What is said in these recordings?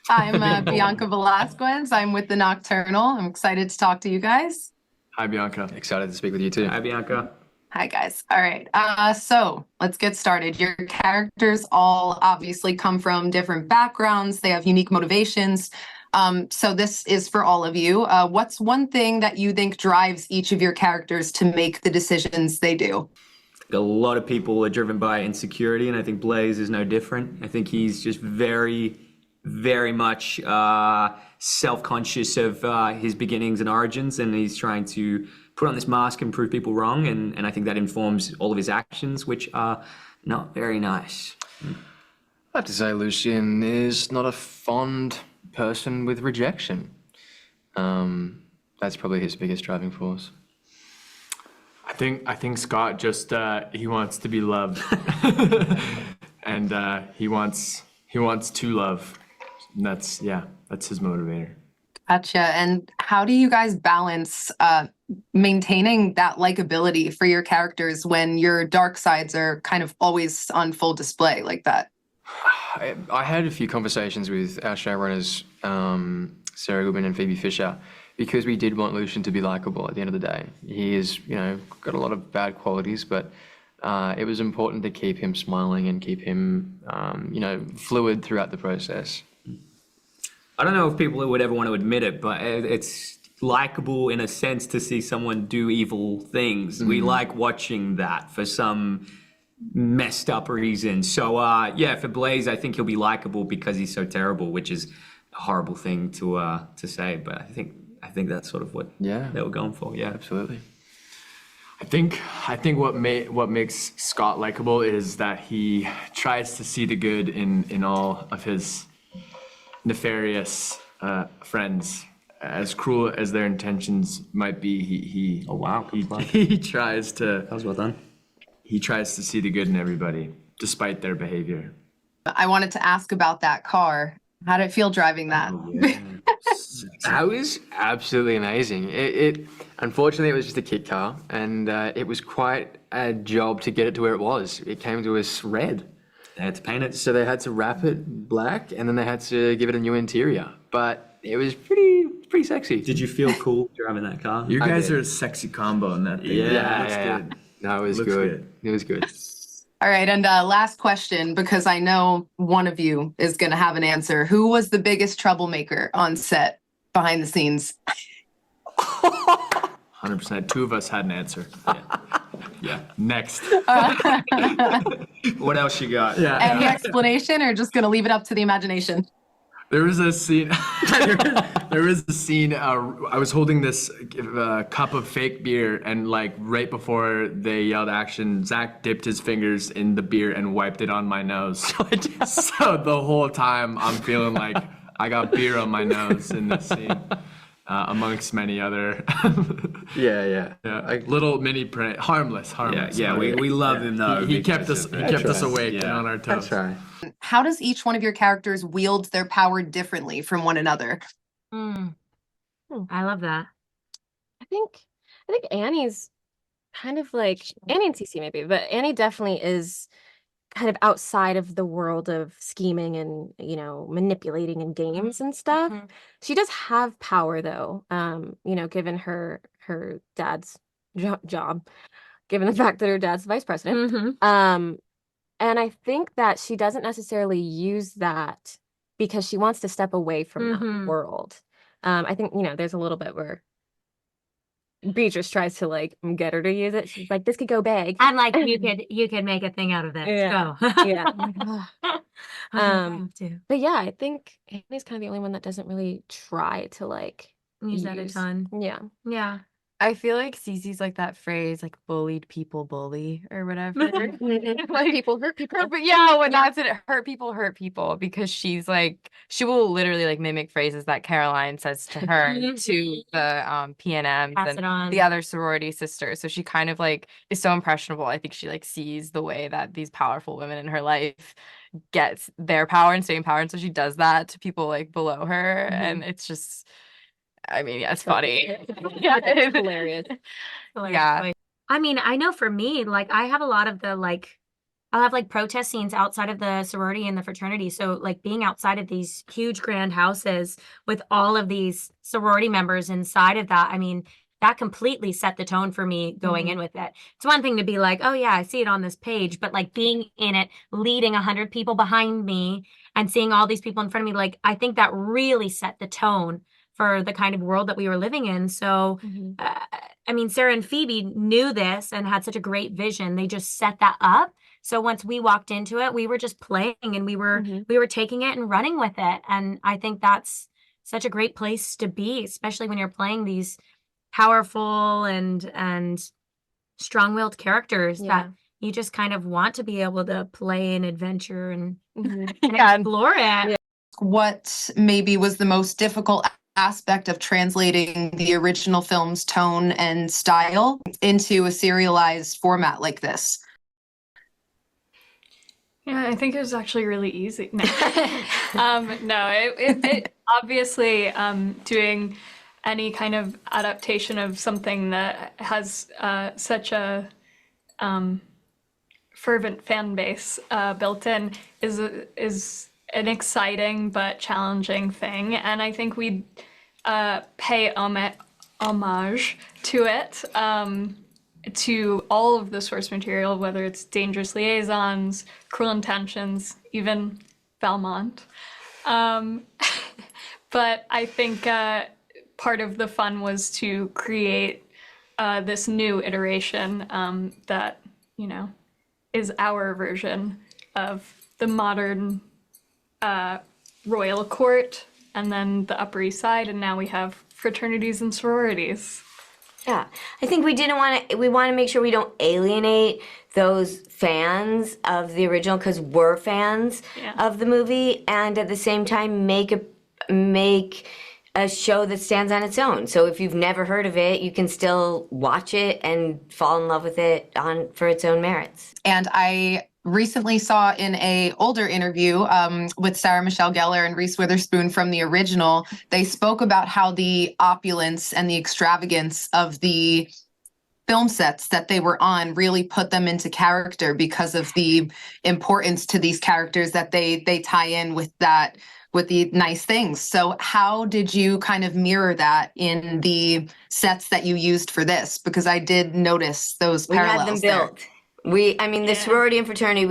I'm Bianca Velasquez. I'm with the Nocturnal. I'm excited to talk to you guys. Hi, Bianca. Excited to speak with you too. Hi, Bianca. Hi, guys. All right. So let's get started. Your characters all obviously come from different backgrounds. They have unique motivations. So this is for all of you. What's one thing that you think drives each of your characters to make the decisions they do? A lot of people are driven by insecurity, and I think Blaze is no different. I think he's just very, very much self-conscious of his beginnings and origins, and he's trying to put on this mask and prove people wrong, and I think that informs all of his actions, which are not very nice. I have to say Lucien is not a fond person with rejection. That's probably his biggest driving force. I think Scott just he wants to be loved, and he wants to love. And that's his motivator. Gotcha. And how do you guys balance maintaining that likability for your characters when your dark sides are kind of always on full display like that? I had a few conversations with our showrunners, Sara and Phoebe Fisher, because we did want Lucien to be likable at the end of the day. He is, got a lot of bad qualities, but it was important to keep him smiling and keep him, fluid throughout the process. I don't know if people would ever want to admit it, but it's likable in a sense to see someone do evil things. We like watching that for some messed up reason. So for Blaze, I think he'll be likable because he's so terrible, which is a horrible thing to say, but I think that's sort of what they were going for. Yeah, Absolutely. I think what makes Scott likable is that he tries to see the good in all of his nefarious friends. As cruel as their intentions might be, he tries to. that was well done. He tries to see the good in everybody, despite their behavior. I wanted to ask about that car. How did it feel driving that? Oh, yeah. That was absolutely amazing. It unfortunately it was just a kit car, and it was quite a job to get it to where it was. It came to us red. They had to paint it. So they had to wrap it black, and then they had to give it a new interior. But it was pretty sexy. Did you feel cool driving that car? You I guys did. are a sexy combo in that thing. Yeah, Looks good. No, it was Looks good. It was good. All right. And last question, because I know one of you is going to have an answer. Who was the biggest troublemaker on set behind the scenes? 100%. Two of us had an answer. Yeah. Next. What else you got? Yeah. Any explanation or just going to leave it up to the imagination? There was a scene. There was a scene. I was holding this cup of fake beer, and like right before they yelled action, Zach dipped his fingers in the beer and wiped it on my nose. So the whole time I'm feeling like I got beer on my nose in this scene, amongst many other. Yeah. Little mini prank, harmless. Yeah, we love him though. He kept us awake and Yeah. on our toes. That's right. How does each one of your characters wield their power differently from one another? I love that. I think Annie's kind of like Annie and Cece maybe, but Annie definitely is kind of outside of the world of scheming and manipulating in games and stuff. She does have power though, given her dad's job, given the fact that her dad's the vice president. And I think that she doesn't necessarily use that because she wants to step away from that world. I think, there's a little bit where Beatrice tries to like get her to use it. She's like, this could go big. I'm like, you could make a thing out of this. Yeah. Go. Yeah. I have to But yeah, I think Annie's kind of the only one that doesn't really try to like use that a ton. Yeah. Yeah. I feel like Cece's like that phrase, like bullied people bully or whatever. Like people hurt people. But yeah, when that's it, hurt people because she's like, she will literally like mimic phrases that Caroline says to her to the PNMs Pass it and on. the other sorority sisters. So she kind of like is so impressionable. I think she like sees the way that these powerful women in her life gets their power and staying power. And so she does that to people like below her. And it's just, I mean, yeah, it's funny. Yeah, it's hilarious. Hilarious Yeah. choice. I mean, I know for me, like I have a lot of the like I'll have like protest scenes outside of the sorority and the fraternity. So like being outside of these huge grand houses with all of these sorority members inside of that, I mean, that completely set the tone for me going in with it. It's one thing to be like, oh yeah, I see it on this page, but like being in it, leading 100 people behind me and seeing all these people in front of me, like I think that really set the tone for the kind of world that we were living in. So, I mean, Sara and Phoebe knew this and had such a great vision. They just set that up. So once we walked into it, we were just playing and we were taking it and running with it. And I think that's such a great place to be, especially when you're playing these powerful and strong-willed characters that you just kind of want to be able to play and adventure and, and explore it. What maybe was the most difficult aspect of translating the original film's tone and style into a serialized format like this? Yeah, I think it was actually really easy. No, no, it obviously doing any kind of adaptation of something that has such a fervent fan base built in is an exciting but challenging thing, and I think we pay homage to it, to all of the source material, whether it's Dangerous Liaisons, Cruel Intentions, even Valmont. But I think part of the fun was to create this new iteration that, you know, is our version of the modern royal court, and then the Upper East Side, and now we have fraternities and sororities. Yeah, I think we want to make sure we don't alienate those fans of the original, because we're fans of the movie, and at the same time make a show that stands on its own. So if you've never heard of it, you can still watch it and fall in love with it for its own merits. And I recently saw in a older interview with Sarah Michelle Gellar and Reese Witherspoon from the original, they spoke about how the opulence and the extravagance of the film sets that they were on really put them into character because of the importance to these characters that they tie in with the nice things. So how did you kind of mirror that in the sets that you used for this? Because I did notice those parallels there. We had them built. The sorority and fraternity,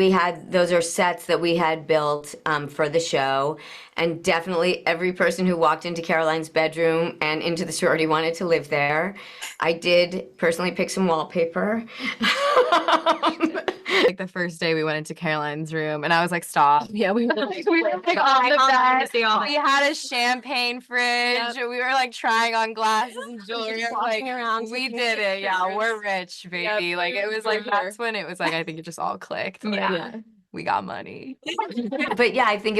those are sets that we had built for the show. And definitely every person who walked into Caroline's bedroom and into the sorority wanted to live there. I did personally pick some wallpaper. Like the first day we went into Caroline's room and I was like, stop. Yeah, we were like, We were like on the bed. all We had a champagne fridge. We were like trying on glasses and jewelry. Like around we did it. Yeah, we're rich, baby. Like it was like that's when it was like I think it just all clicked. Like, we got money. But yeah, I think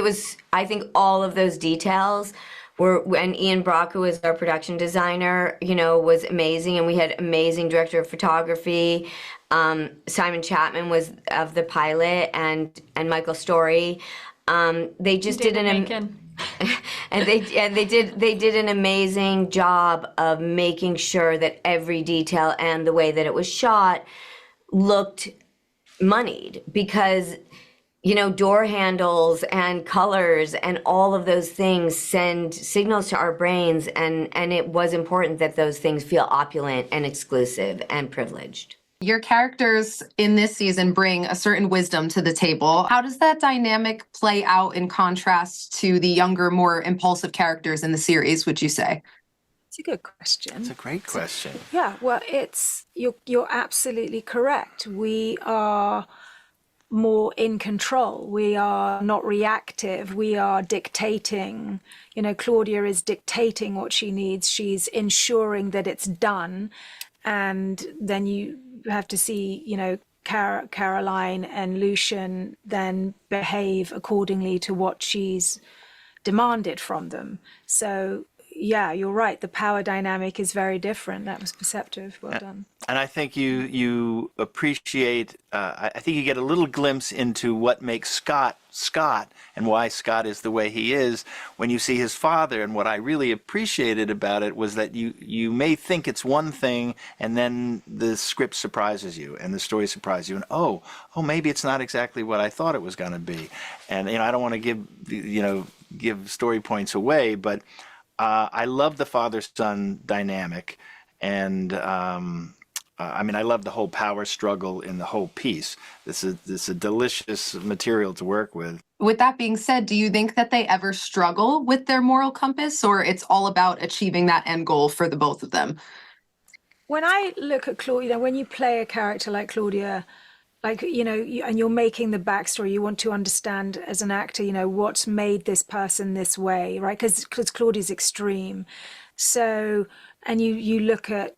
all of those details were, and Ian Brock, who was our production designer, was amazing, and we had amazing director of photography. Simon Chapman was of the pilot, and Michael Story. They just did and they did an amazing job of making sure that every detail and the way that it was shot looked moneyed, because door handles and colors and all of those things send signals to our brains, and it was important that those things feel opulent and exclusive and privileged. Your characters in this season bring a certain wisdom to the table. How does that dynamic play out in contrast to the younger, more impulsive characters in the series, would you say? It's a good question. It's a great question. Yeah, well, you're absolutely correct. We are more in control. We are not reactive. We are dictating. Claudia is dictating what she needs. She's ensuring that it's done. And then you have to see, Caroline and Lucien then behave accordingly to what she's demanded from them. So, yeah, you're right. The power dynamic is very different. That was perceptive. Well done. And I think you appreciate. I think you get a little glimpse into what makes Scott Scott and why Scott is the way he is when you see his father. And what I really appreciated about it was that you may think it's one thing, and then the script surprises you and the story surprises you, and oh, maybe it's not exactly what I thought it was going to be. And I don't want to give story points away, but I love the father-son dynamic, and I love the whole power struggle in the whole piece. This is a delicious material to work with. With that being said, do you think that they ever struggle with their moral compass, or it's all about achieving that end goal for the both of them? When I look at Claudia, when you play a character like Claudia, and you're making the backstory, you want to understand as an actor, what's made this person this way, right? Because Claudia's extreme. So, and you look at,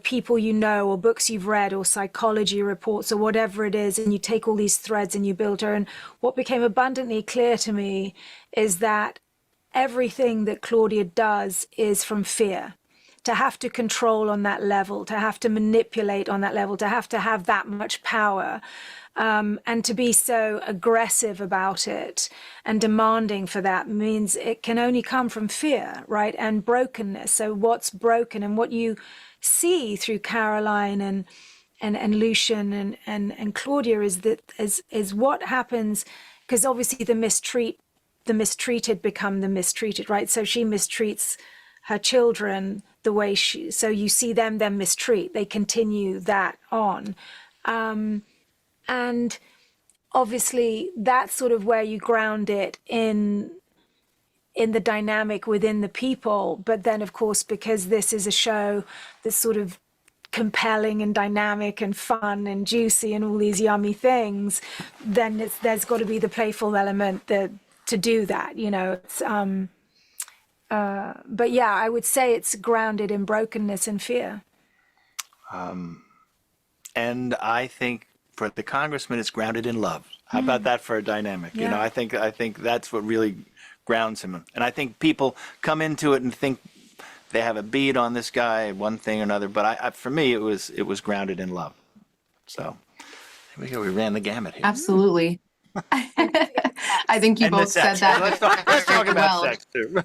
people or books you've read or psychology reports or whatever it is, and you take all these threads and you build her. And what became abundantly clear to me is that everything that Claudia does is from fear. To have to control on that level, to have to manipulate on that level, to have that much power, and to be so aggressive about it and demanding for that means it can only come from fear, right? And brokenness. So what's broken, and what you see through Caroline and Lucien and Claudia is what happens, because obviously the mistreated become the mistreated, right? So she mistreats her children the way so you see them mistreat, they continue that on. And obviously that's sort of where you ground it in the dynamic within the people. But then of course, because this is a show that's sort of compelling and dynamic and fun and juicy and all these yummy things, then there's got to be the playful element to do that, it's but yeah, I would say it's grounded in brokenness and fear. And I think for the congressman, it's grounded in love. How about that for a dynamic? Yeah. I think that's what really grounds him. And I think people come into it and think they have a bead on this guy, one thing or another. But for me, it was grounded in love. So here we go. We ran the gamut here. Absolutely. I think you And the both said sex. that. Let's talk very about well. sex too.